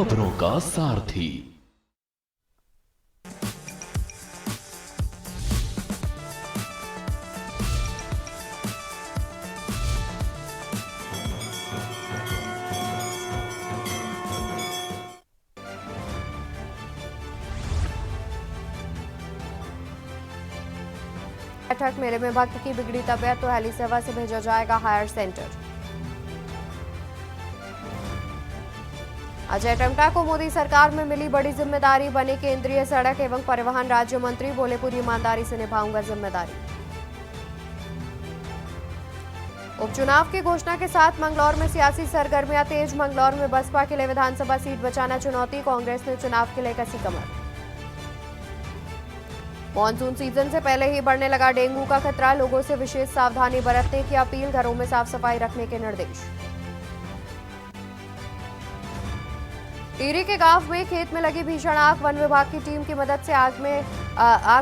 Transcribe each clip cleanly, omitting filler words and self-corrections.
खबरों का सारथी। बैठक मेले में भक्त की बिगड़ी तबीयत तो हेली सेवा से भेजा जाएगा हायर सेंटर। अजय टमटा को मोदी सरकार में मिली बड़ी जिम्मेदारी, बने केंद्रीय सड़क एवं परिवहन राज्य मंत्री, बोले पूरी ईमानदारी से निभाऊंगा जिम्मेदारी। उपचुनाव की घोषणा के साथ मंगलौर में सियासी सरगर्मियां तेज, मंगलौर में बसपा के लिए विधानसभा सीट बचाना चुनौती, कांग्रेस ने चुनाव के लिए कसी कमर। मॉनसून सीजन से पहले ही बढ़ने लगा डेंगू का खतरा, लोगों से विशेष सावधानी बरतने की अपील, घरों में साफ सफाई रखने के निर्देश। टिहरी के गांव में खेत में लगी भीषण आग, वन विभाग की टीम की मदद से आग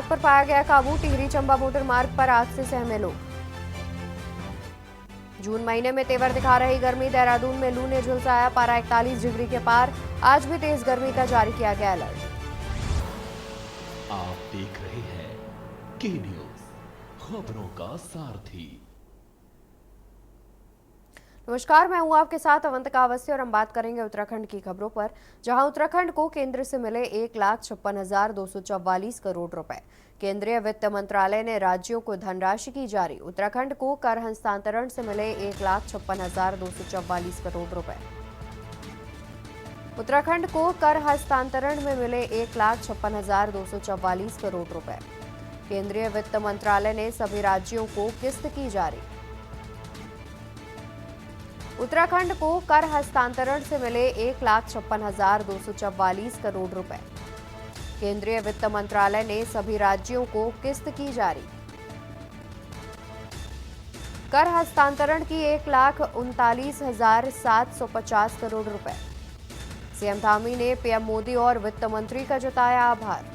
पर पाया गया काबू, टिहरी चंबा मोटर मार्ग पर आग से सहमे लोग। जून महीने में तेवर दिखा रही गर्मी, देहरादून में लू ने झुलसाया पारा 41 डिग्री के पार, आज भी तेज गर्मी का जारी किया गया अलर्ट। आप देख रहे हैं के न्यूज, खबरों का सारथी। नमस्कार, मैं हूं आपके साथ अवंतिका अवस्थी और हम बात करेंगे उत्तराखंड की खबरों पर, जहां उत्तराखंड को केंद्र से मिले 1,56,244 करोड़ रुपए। केंद्रीय वित्त मंत्रालय ने राज्यों को धनराशि की जारी, उत्तराखंड को कर हस्तांतरण से मिले 1,56,244 करोड़ रुपए। उत्तराखंड को कर हस्तांतरण में मिले 1,56,244 करोड़ रुपए। केंद्रीय वित्त मंत्रालय ने सभी राज्यों को किस्त की जारी। उत्तराखंड को कर हस्तांतरण से मिले 1,56,244 करोड़ रुपए। केंद्रीय वित्त मंत्रालय ने सभी राज्यों को किस्त की जारी। कर हस्तांतरण की 1,39,750 करोड़ रुपए। सीएम धामी ने पीएम मोदी और वित्त मंत्री का जताया आभार।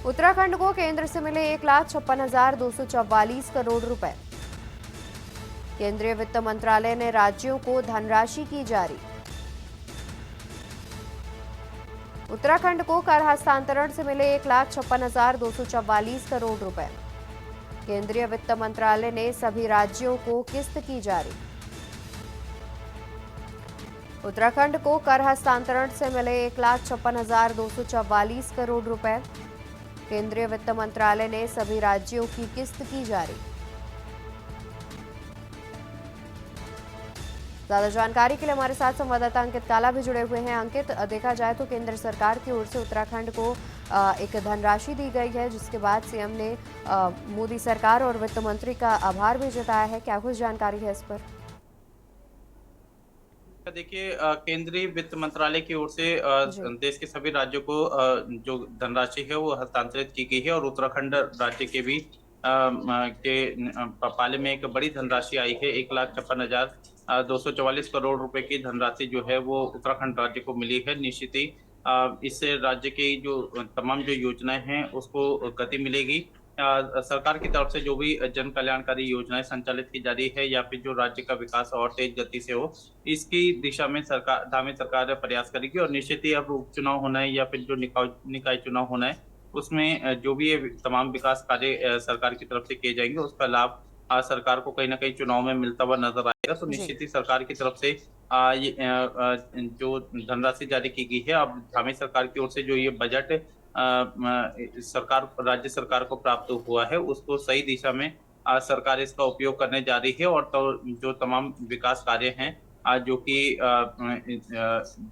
उत्तराखंड को केंद्र से मिले 1,56,244 करोड़ रुपए। केंद्रीय वित्त मंत्रालय ने राज्यों को धनराशि की जारी। उत्तराखंड को कर हस्तांतरण से मिले 1,56,244 करोड़ रुपए। केंद्रीय वित्त मंत्रालय ने सभी राज्यों को किस्त की जारी। उत्तराखंड को कर हस्तांतरण से मिले 1,56,244 करोड़ रुपए। केंद्रीय वित्त मंत्रालय ने सभी राज्यों की किस्त की जारी। ज्यादा जानकारी के लिए हमारे साथ संवाददाता अंकित काला भी जुड़े हुए हैं। अंकित, देखा जाए तो केंद्र सरकार की ओर से उत्तराखंड को एक धनराशि दी गई है, जिसके बाद सीएम ने मोदी सरकार और वित्त मंत्री का आभार भी जताया है। क्या कुछ जानकारी है इस पर? देखिए, केंद्रीय वित्त मंत्रालय की ओर से देश के सभी राज्यों को जो धनराशि है वो हस्तांतरित की गई है और उत्तराखंड राज्य के भी पाले में एक बड़ी धनराशि आई है। 1,56,244 करोड़ रुपए की धनराशि जो है वो उत्तराखंड राज्य को मिली है। निश्चित ही इससे राज्य की जो तमाम जो योजनाएं हैं उसको गति मिलेगी। सरकार की तरफ से जो भी जन कल्याणकारी योजनाएं संचालित की जा रही है या फिर जो राज्य का विकास और तेज गति से हो, इसकी दिशा में धामी सरकार प्रयास करेगी। और निश्चित ही अब उपचुनाव होना है या फिर जो निकाय चुनाव होना है उसमें जो भी ये तमाम विकास कार्य सरकार की तरफ से किए जाएंगे उसका लाभ सरकार को कहीं ना कहीं चुनाव में मिलता हुआ नजर आएगा। तो निश्चित ही सरकार की तरफ से जो धनराशि जारी की गई है, अब धामी सरकार की ओर से जो ये बजट सरकार राज्य सरकार को प्राप्त हुआ है उसको सही दिशा में सरकार इसका उपयोग करने जा रही है। और तो जो तमाम विकास कार्य हैं जो कि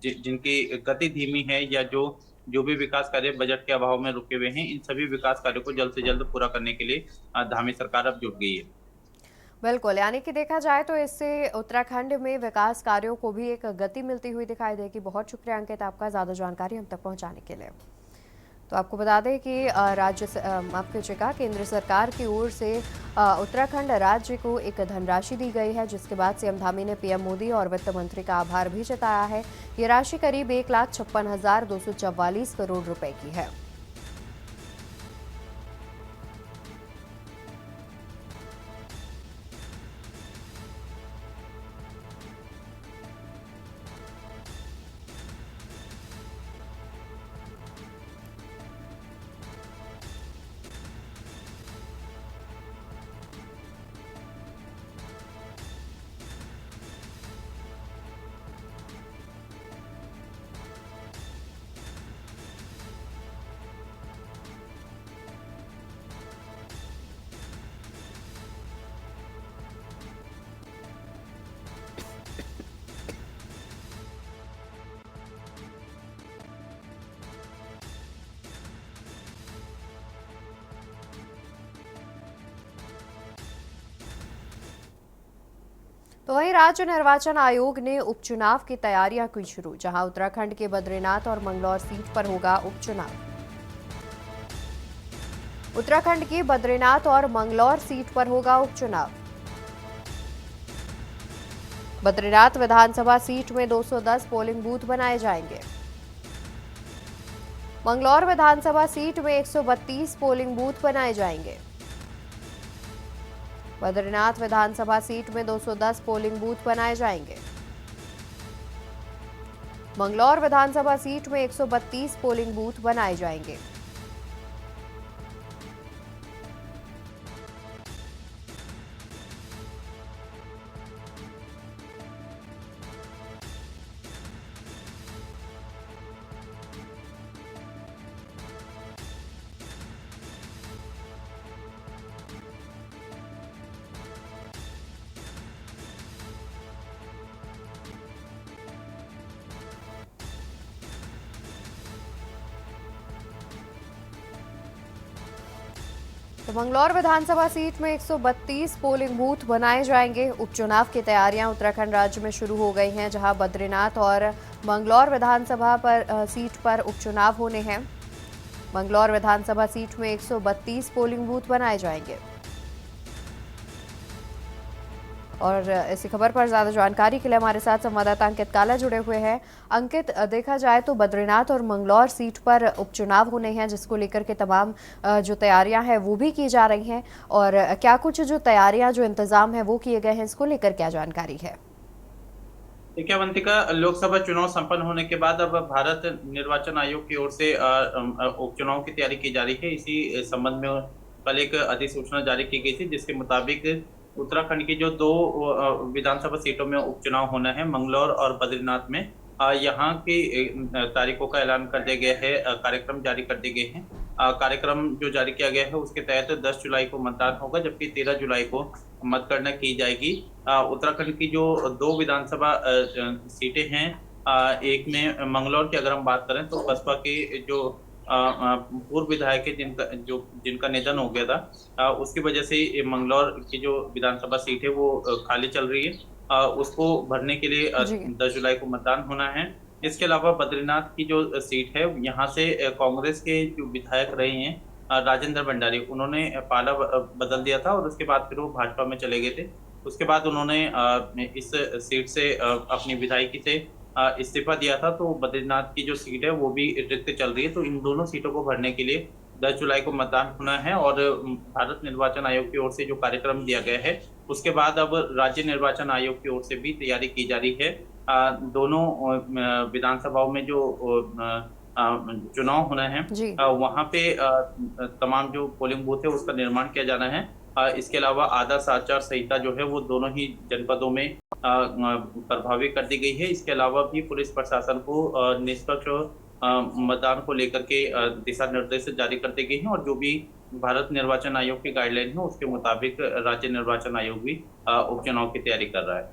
जिनकी गति धीमी है या जो भी विकास कार्य बजट के अभाव में रुके हुए हैं, इन सभी विकास कार्यों को जल्द से जल्द पूरा करने के लिए धामी सरकार अब जुट गई है। बिल्कुल, यानी कि देखा जाए तो इससे उत्तराखंड में विकास कार्यों को भी एक गति मिलती हुई दिखाई देगी। बहुत शुक्रिया अंकित आपका ज्यादा जानकारी हम तक पहुंचाने के लिए। तो आपको बता दें कि माफ कीजिएगा, केंद्र सरकार की ओर से उत्तराखंड राज्य को एक धनराशि दी गई है, जिसके बाद सीएम धामी ने पीएम मोदी और वित्त मंत्री का आभार भी जताया है। ये राशि करीब 1,56,244 करोड़ रुपए की है। तो वहीं राज्य निर्वाचन आयोग ने उपचुनाव की तैयारियां की शुरू, जहां उत्तराखंड के बद्रीनाथ और मंगलौर सीट पर होगा उपचुनाव। उत्तराखंड की बद्रीनाथ और मंगलौर सीट पर होगा उपचुनाव। बद्रीनाथ विधानसभा सीट में 210 पोलिंग बूथ बनाए जाएंगे। मंगलौर विधानसभा सीट में 132 पोलिंग बूथ बनाए जाएंगे। बद्रीनाथ विधानसभा सीट में 210 पोलिंग बूथ बनाए जाएंगे। मंगलौर विधानसभा सीट में 132 पोलिंग बूथ बनाए जाएंगे। तो मंगलौर विधानसभा सीट में 132 पोलिंग बूथ बनाए जाएंगे। उपचुनाव की तैयारियां उत्तराखंड राज्य में शुरू हो गई हैं, जहां बद्रीनाथ और मंगलौर विधानसभा सीट पर उपचुनाव होने हैं। मंगलौर विधानसभा सीट में 132 पोलिंग बूथ बनाए जाएंगे। और इसी खबर पर ज्यादा जानकारी के लिए हमारे साथ संवाददाता अंकित काला जुड़े हुए हैं। अंकित, देखा जाए तो बद्रीनाथ और मंगलौर सीट पर उपचुनाव होने हैं, जिसको लेकर के तमाम जो तैयारियां हैं वो भी की जा रही हैं, और क्या कुछ जो तैयारियां जो इंतजाम है वो किए गए हैं, इसको लेकर क्या जानकारी है? देखिए अवंतिका, लोकसभा चुनाव संपन्न होने के बाद अब भारत निर्वाचन आयोग की ओर से उपचुनाव की तैयारी की जा रही है। इसी संबंध में कल एक अधिसूचना जारी की गई थी, जिसके मुताबिक उत्तराखंड की जो 2 विधानसभा सीटों में उपचुनाव होना है, मंगलौर और बद्रीनाथ में, यहाँ की तारीखों का ऐलान कर दिया गया है, कार्यक्रम जारी कर दिए गए हैं। कार्यक्रम जो जारी किया गया है उसके तहत 10 जुलाई को मतदान होगा, जबकि 13 जुलाई को मतगणना की जाएगी। उत्तराखंड की जो 2 विधानसभा सीटें हैं, एक में मंगलौर की अगर हम बात करें तो बसपा के जो पूर्व विधायक है जिनका निधन हो गया था, उसकी वजह से मंगलौर की जो विधानसभा सीट है वो खाली चल रही है। उसको भरने के लिए 10 जुलाई को मतदान होना है। इसके अलावा बद्रीनाथ की जो सीट है, यहाँ से कांग्रेस के जो विधायक रहे हैं राजेंद्र भंडारी, उन्होंने पाला बदल दिया था और उसके बाद फिर वो भाजपा में चले गए थे। उसके बाद उन्होंने इस सीट से अपनी विधायकी से इस्तीफा दिया था, तो बद्रीनाथ की जो सीट है वो भी रिक्त चल रही है। तो इन दोनों सीटों को भरने के लिए 10 जुलाई को मतदान होना है, और भारत निर्वाचन आयोग की ओर से जो कार्यक्रम दिया गया है उसके बाद अब राज्य निर्वाचन आयोग की ओर से भी तैयारी की जा रही है। दोनों विधानसभाओं में जो चुनाव होना है वहाँ पे तमाम जो पोलिंग बूथ है उसका निर्माण किया जाना है। इसके अलावा आदर्श आचार संहिता जो है वो दोनों ही जनपदों में प्रभावी कर दी गई है। इसके अलावा भी पुलिस प्रशासन को निष्पक्ष मतदान को लेकर के दिशा निर्देश जारी कर दिए गए हैं, और जो भी भारत निर्वाचन आयोग की गाइडलाइन है उसके मुताबिक राज्य निर्वाचन आयोग भी उपचुनाव की तैयारी कर रहा है।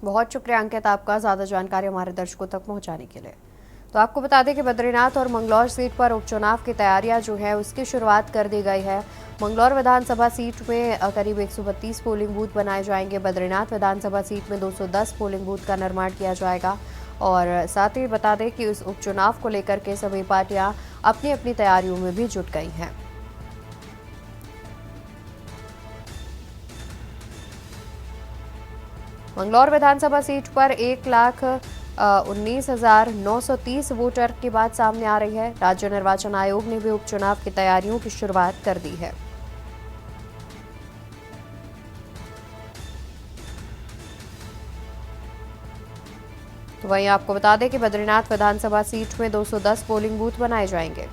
बहुत शुक्रिया अंकित आपका ज्यादा जानकारी हमारे दर्शकों तक पहुंचाने के लिए। तो आपको बता दें कि बद्रीनाथ और मंगलौर सीट पर उपचुनाव की तैयारियां जो है उसकी शुरुआत कर दी गई है। मंगलौर विधानसभा सीट में करीब 132 पोलिंग बूथ बनाए जाएंगे। बद्रीनाथ विधानसभा सीट में 210 पोलिंग बूथ का निर्माण किया जाएगा। और साथ ही बता दें कि इस उपचुनाव को लेकर के सभी पार्टियां अपनी अपनी तैयारियों में भी जुट गई हैं। मंगलौर विधानसभा सीट पर 1,19,930 वोटर की बात सामने आ रही है। राज्य निर्वाचन आयोग ने भी उपचुनाव की तैयारियों की शुरुआत कर दी है। तो वहीं आपको बता दें कि बद्रीनाथ विधानसभा सीट में 210 पोलिंग बूथ बनाए जाएंगे।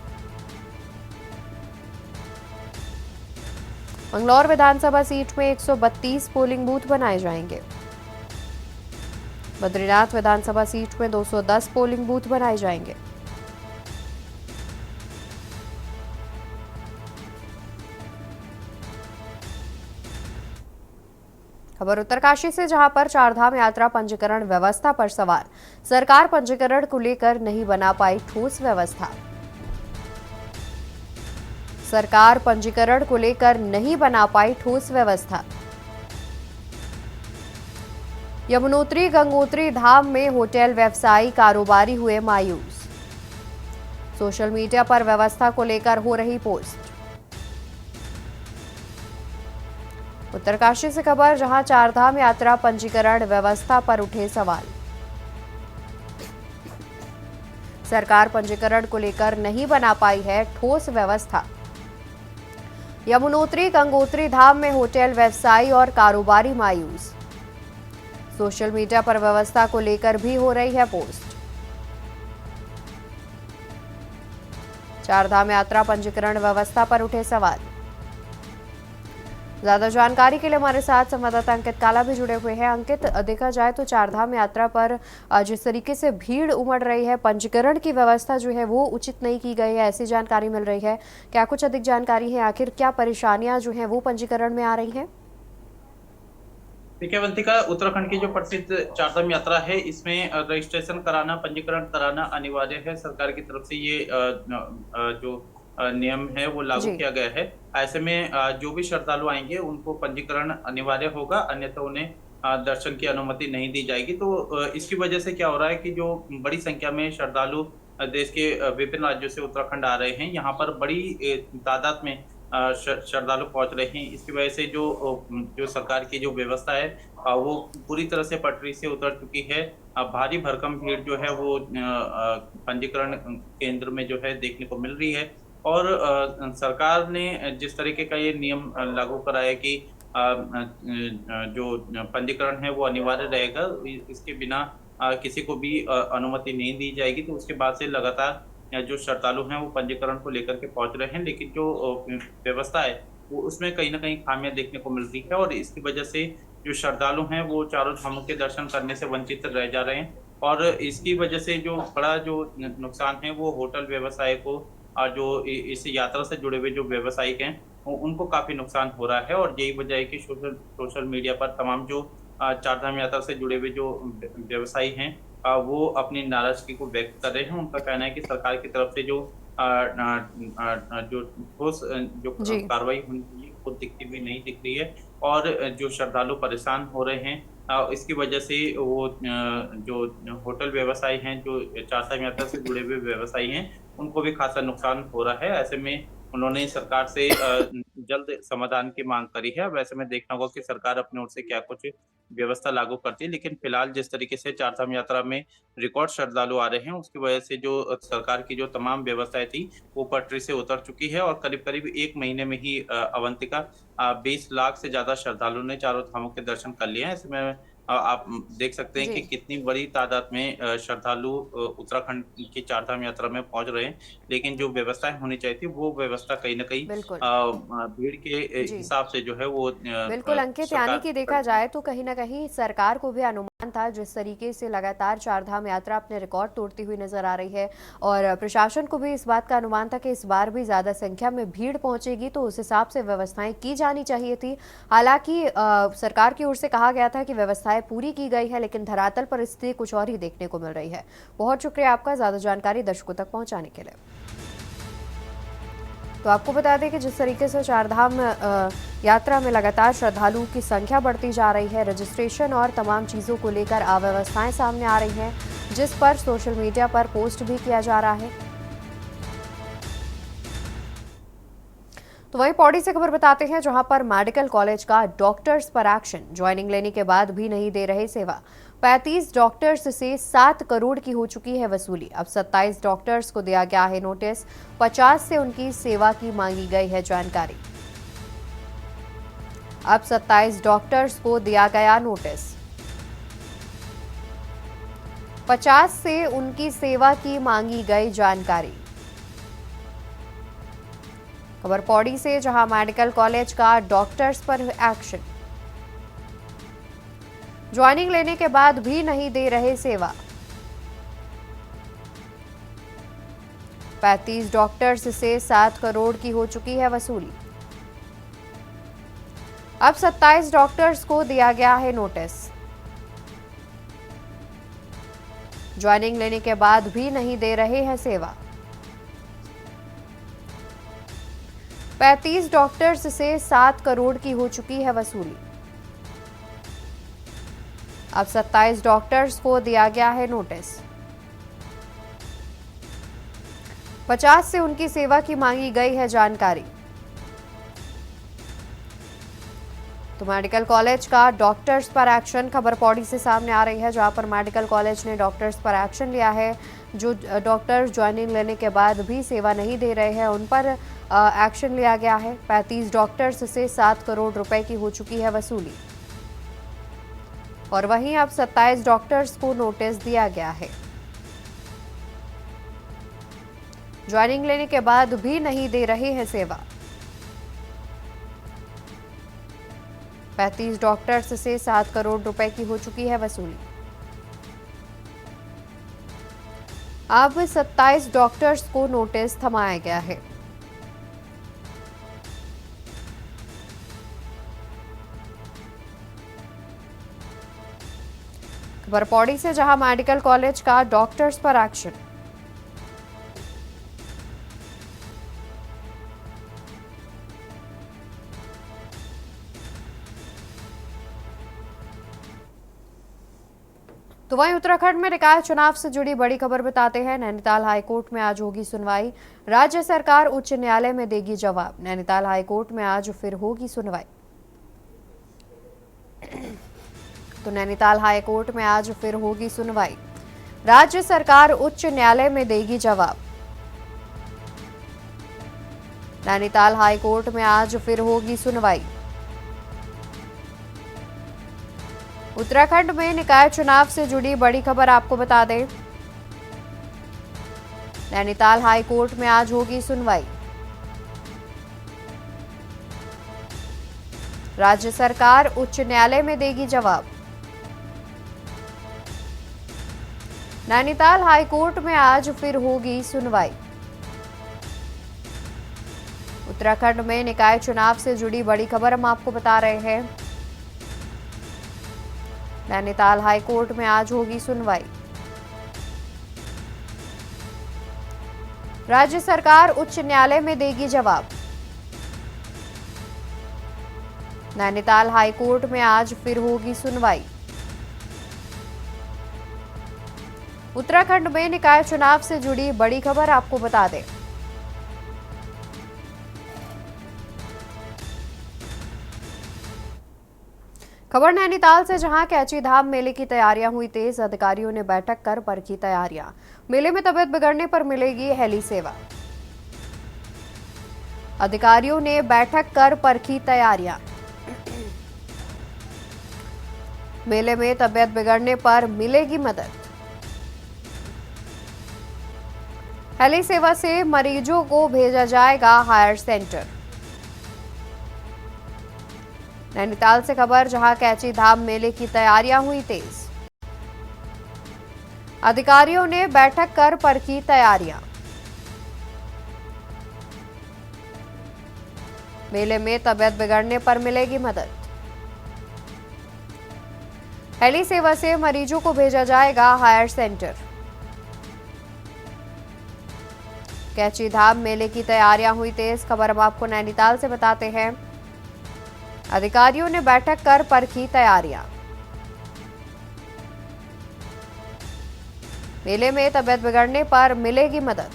मंगलौर विधानसभा सीट में 132 पोलिंग बूथ बनाए जाएंगे। बद्रीनाथ विधानसभा सीट में 210 पोलिंग बूथ बनाए जाएंगे। खबर उत्तरकाशी से, जहां पर चारधाम यात्रा पंजीकरण व्यवस्था पर सवाल। सरकार पंजीकरण को लेकर नहीं बना पाई ठोस व्यवस्था। सरकार पंजीकरण को लेकर नहीं बना पाई ठोस व्यवस्था। यमुनोत्री गंगोत्री धाम में होटल व्यवसायी कारोबारी हुए मायूस। सोशल मीडिया पर व्यवस्था को लेकर हो रही पोस्ट। उत्तरकाशी से खबर, जहां चारधाम यात्रा पंजीकरण व्यवस्था पर उठे सवाल। सरकार पंजीकरण को लेकर नहीं बना पाई है ठोस व्यवस्था। यमुनोत्री गंगोत्री धाम में होटल व्यवसायी और कारोबारी मायूस। सोशल मीडिया पर व्यवस्था को लेकर भी हो रही है पोस्ट। चारधाम यात्रा पंजीकरण व्यवस्था पर उठे सवाल। ज्यादा जानकारी के लिए हमारे साथ संवाददाता अंकित काला भी जुड़े हुए हैं। अंकित, देखा जाए तो चारधाम यात्रा पर जिस तरीके से भीड़ उमड़ रही है, पंजीकरण की व्यवस्था जो है वो उचित नहीं की गई है, ऐसी जानकारी मिल रही है। क्या कुछ अधिक जानकारी है, आखिर क्या परेशानियां जो है वो पंजीकरण में आ रही हैं? देखिए अवंतिका, उत्तराखंड की जो प्रसिद्ध चारधाम यात्रा है, इसमें रजिस्ट्रेशन कराना, पंजीकरण कराना अनिवार्य है। सरकार की तरफ से ये जो नियम है वो लागू जी। किया गया है। ऐसे में जो भी श्रद्धालु आएंगे उनको पंजीकरण अनिवार्य होगा, अन्यथा उन्हें दर्शन की अनुमति नहीं दी जाएगी। तो इसकी वजह से क्या हो रहा है कि जो बड़ी संख्या में श्रद्धालु देश के विभिन्न राज्यों से उत्तराखंड आ रहे हैं, यहाँ पर बड़ी तादाद में श्रद्धालु पहुंच रहे हैं। इसकी वजह से जो सरकार की जो व्यवस्था है वो पूरी तरह से पटरी से उतर चुकी है। भारी भरकम भीड़ जो है वो पंजीकरण केंद्र में जो है देखने को मिल रही है। और सरकार ने जिस तरीके का ये नियम लागू कराया कि जो पंजीकरण है वो अनिवार्य रहेगा, इसके बिना किसी को भी अनुमति नहीं दी जाएगी। तो उसके बाद से लगातार जो श्रद्धालु हैं वो पंजीकरण को लेकर के पहुंच रहे हैं, लेकिन जो व्यवस्था है वो उसमें कहीं ना कहीं खामियां देखने को मिल रही है। और इसकी वजह से जो श्रद्धालु हैं वो चारों धामों के दर्शन करने से वंचित रह जा रहे हैं। और इसकी वजह से जो बड़ा जो नुकसान है वो होटल व्यवसाय को, जो इस यात्रा से जुड़े हुए जो व्यवसायिक हैं उनको काफी नुकसान हो रहा है। और यही वजह है कि सोशल मीडिया पर तमाम जो चारधाम यात्रा से जुड़े हुए जो व्यवसायी हैं वो अपनी नाराजगी को व्यक्त कर रहे हैं। उनका कहना है कि सरकार की तरफ से जो ठोस जो जी। कार्रवाई होनी चाहिए वो दिखती भी नहीं दिख रही है। और जो श्रद्धालु परेशान हो रहे हैं, इसकी वजह से वो जो होटल व्यवसायी हैं, जो चारधाम यात्रा से जुड़े हुए व्यवसायी हैं, उनको भी खासा नुकसान हो रहा है। ऐसे में उन्होंने सरकार से जल्द समाधान की मांग करी है। अब ऐसे में देखना होगा कि सरकार अपनी ओर से क्या कुछ व्यवस्था लागू करती है। लेकिन फिलहाल जिस तरीके से चारधाम यात्रा में रिकॉर्ड श्रद्धालु आ रहे हैं, उसकी वजह से जो सरकार की जो तमाम व्यवस्थाएं थी वो पटरी से उतर चुकी है। और करीब करीब 1 महीने में ही अवंतिका 20 लाख से ज्यादा श्रद्धालुओं ने चारों धामों के दर्शन कर लिए हैं। ऐसे में आप देख सकते हैं कि जी। कितनी बड़ी तादाद में श्रद्धालु उत्तराखंड की चारधाम यात्रा में पहुंच रहे हैं। लेकिन जो व्यवस्थाएं होनी चाहिए थी वो व्यवस्था कहीं ना कहीं बिल्कुल। भीड़ के जी। हिसाब से जो है वो बिल्कुल अंकित, यानी कि देखा जाए तो कहीं ना कहीं सरकार को भी अनुमान था, जिस तरीके से लगातार चारधाम यात्रा अपने रिकॉर्ड तोड़ती हुई नजर आ रही है, और प्रशासन को भी इस बात का अनुमान था कि इस बार भी ज्यादा संख्या में भीड़ पहुंचेगी, तो उस हिसाब से व्यवस्थाएं की जानी चाहिए थी। हालांकि सरकार की ओर से कहा गया था कि व्यवस्थाएं पूरी की गई है, लेकिन धरातल पर स्थिति कुछ और ही देखने को मिल रही है। बहुत शुक्रिया आपका ज्यादा जानकारी दर्शकों तक पहुंचाने के लिए। तो आपको बता दें कि जिस तरीके से चारधाम यात्रा में लगातार श्रद्धालुओं की संख्या बढ़ती जा रही है, रजिस्ट्रेशन और तमाम चीज़ों को लेकर अव्यवस्थाएं सामने आ रही हैं, जिस पर सोशल मीडिया पर पोस्ट भी किया जा रहा है। तो वहीं पौड़ी से खबर बताते हैं, जहां पर मेडिकल कॉलेज का डॉक्टर्स पर एक्शन। ज्वाइनिंग लेने के बाद भी नहीं दे रहे सेवा। 35 डॉक्टर्स से 7 करोड़ की हो चुकी है वसूली। अब 27 डॉक्टर्स को दिया गया है नोटिस। 50 से उनकी सेवा की मांगी गई है जानकारी। अब 27 डॉक्टर्स को दिया गया नोटिस। 50 से उनकी सेवा की मांगी गई जानकारी। खबर पौड़ी से, जहां मेडिकल कॉलेज का डॉक्टर्स पर एक्शन। ज्वाइनिंग लेने के बाद भी नहीं दे रहे सेवा। 35 डॉक्टर्स से 7 करोड़ की हो चुकी है वसूली। अब 27 डॉक्टर्स को दिया गया है नोटिस। ज्वाइनिंग लेने के बाद भी नहीं दे रहे हैं सेवा। 35 डॉक्टर्स से 7 करोड़ की हो चुकी है वसूली। अब 27 डॉक्टर्स को दिया गया है नोटिस। 50 से उनकी सेवा की मांगी गई है जानकारी। तो मेडिकल कॉलेज का डॉक्टर्स पर एक्शन, खबर पौड़ी से सामने आ रही है, जहां पर मेडिकल कॉलेज ने डॉक्टर्स पर एक्शन लिया है। जो डॉक्टर्स ज्वाइनिंग लेने के बाद भी सेवा नहीं दे रहे हैं उन पर एक्शन लिया गया है। 35 डॉक्टर्स से 7 करोड़ रुपए की हो चुकी है वसूली। और वहीं अब 27 डॉक्टर्स को नोटिस दिया गया है। ज्वाइनिंग लेने के बाद भी नहीं दे रहे हैं सेवा। 35 डॉक्टर्स से 7 करोड़ रुपए की हो चुकी है वसूली। अब 27 डॉक्टर्स को नोटिस थमाया गया है। खबर पौड़ी से, जहां मेडिकल कॉलेज का डॉक्टर्स पर एक्शन। तो वहीं उत्तराखंड में निकाय चुनाव से जुड़ी बड़ी खबर बताते हैं। नैनीताल हाईकोर्ट में आज होगी सुनवाई। राज्य सरकार उच्च न्यायालय में देगी जवाब। नैनीताल हाईकोर्ट में आज फिर होगी सुनवाई। तो नैनीताल हाईकोर्ट में आज फिर होगी सुनवाई। राज्य सरकार उच्च न्यायालय में देगी जवाब। नैनीताल हाईकोर्ट में आज फिर होगी सुनवाई। उत्तराखंड में निकाय चुनाव से जुड़ी बड़ी खबर आपको बता दें। नैनीताल हाईकोर्ट में आज होगी सुनवाई। राज्य सरकार उच्च न्यायालय में देगी जवाब। नैनीताल हाईकोर्ट में आज फिर होगी सुनवाई। उत्तराखंड में निकाय चुनाव से जुड़ी बड़ी खबर हम आपको बता रहे हैं। नैनीताल हाईकोर्ट में आज होगी सुनवाई। राज्य सरकार उच्च न्यायालय में देगी जवाब। नैनीताल हाईकोर्ट में आज फिर होगी सुनवाई। उत्तराखंड में निकाय चुनाव से जुड़ी बड़ी खबर आपको बता दें। खबर नैनीताल से, जहां कैची धाम मेले की तैयारियां हुई तेज। अधिकारियों ने बैठक कर परखी तैयारियां। मेले में तबीयत बिगड़ने पर मिलेगी हेली सेवा। अधिकारियों ने बैठक कर परखी तैयारियां। मेले में तबीयत बिगड़ने पर मिलेगी मदद। हेली सेवा से मरीजों को भेजा जाएगा हायर सेंटर। नैनीताल से खबर, जहां कैची धाम मेले की तैयारियां हुई तेज। अधिकारियों ने बैठक कर परखी तैयारियां। मेले में तबीयत बिगड़ने पर मिलेगी मदद। हेली सेवा से मरीजों को भेजा जाएगा हायर सेंटर। कैची धाम मेले की तैयारियां हुई तेज। खबर हम आपको नैनीताल से बताते हैं। अधिकारियों ने बैठक कर परखी तैयारियां। मेले में तबीयत बिगड़ने पर मिलेगी मदद।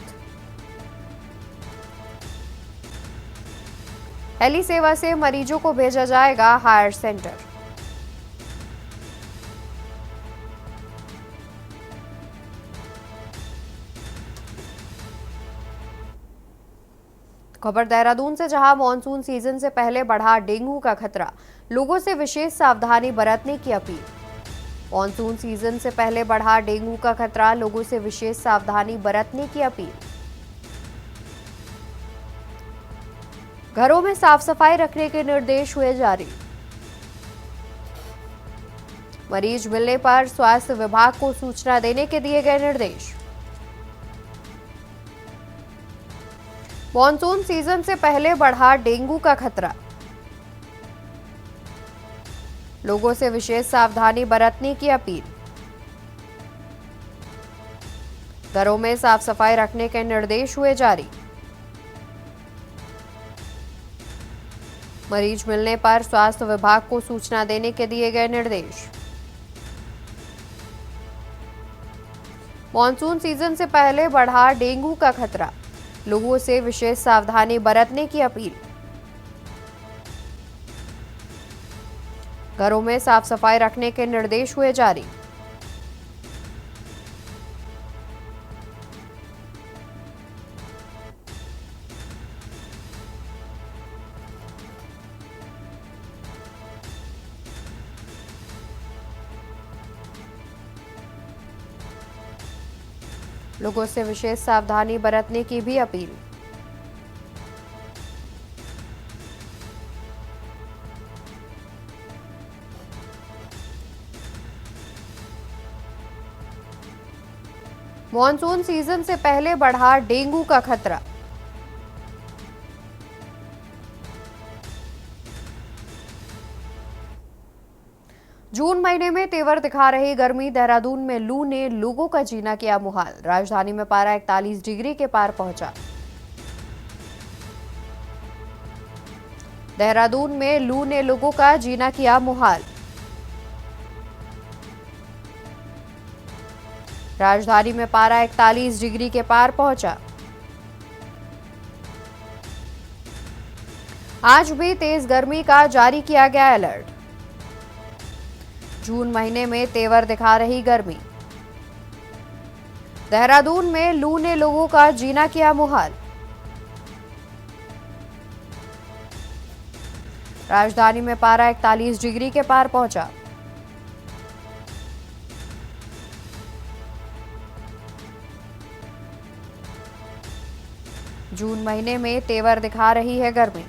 हेली सेवा से मरीजों को भेजा जाएगा हायर सेंटर। खबर देहरादून से, जहां मॉनसून सीजन से पहले बढ़ा डेंगू का खतरा। लोगों से विशेष सावधानी बरतने की अपील। मॉनसून सीजन से पहले बढ़ा डेंगू का खतरा। लोगों से विशेष सावधानी बरतने की अपील। घरों में साफ सफाई रखने के निर्देश हुए जारी। मरीज मिलने पर स्वास्थ्य विभाग को सूचना देने के दिए गए निर्देश। मॉनसून सीजन से पहले बढ़ा डेंगू का खतरा। लोगों से विशेष सावधानी बरतने की अपील। घरों में साफ सफाई रखने के निर्देश हुए जारी। मरीज मिलने पर स्वास्थ्य विभाग को सूचना देने के दिए गए निर्देश। मॉनसून सीजन से पहले बढ़ा डेंगू का खतरा, लोगों से विशेष सावधानी बरतने की अपील। घरों में साफ सफाई रखने के निर्देश हुए जारी। लोगों से विशेष सावधानी बरतने की भी अपील। मॉनसून सीजन से पहले बढ़ा डेंगू का खतरा, जून महीने में तेवर दिखा रही गर्मी। देहरादून में लू ने लोगों का जीना किया मुहाल, राजधानी में पारा 41 डिग्री के पार पहुंचा। देहरादून में लू ने लोगों का जीना किया मुहाल, राजधानी में पारा 41 डिग्री के पार पहुंचा। आज भी तेज गर्मी का जारी किया गया अलर्ट, जून महीने में तेवर दिखा रही गर्मी। देहरादून में लू ने लोगों का जीना किया मुहाल, राजधानी में पारा 41 डिग्री के पार पहुंचा। जून महीने में तेवर दिखा रही है गर्मी।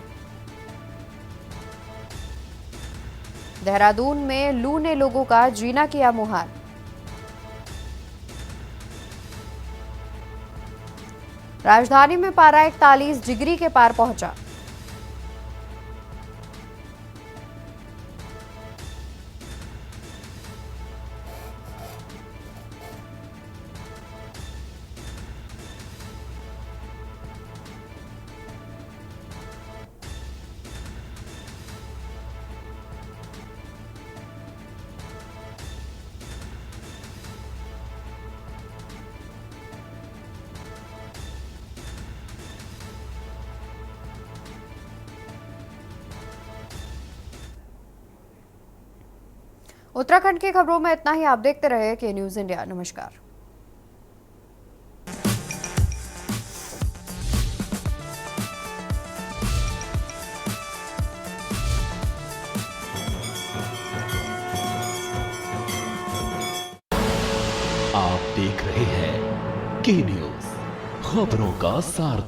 देहरादून में लू ने लोगों का जीना किया मुहाल, राजधानी में पारा 41 डिग्री के पार पहुंचा। उत्तराखंड की खबरों में इतना ही। आप देखते रहे के न्यूज इंडिया। नमस्कार। आप देख रहे हैं के न्यूज, खबरों का सार।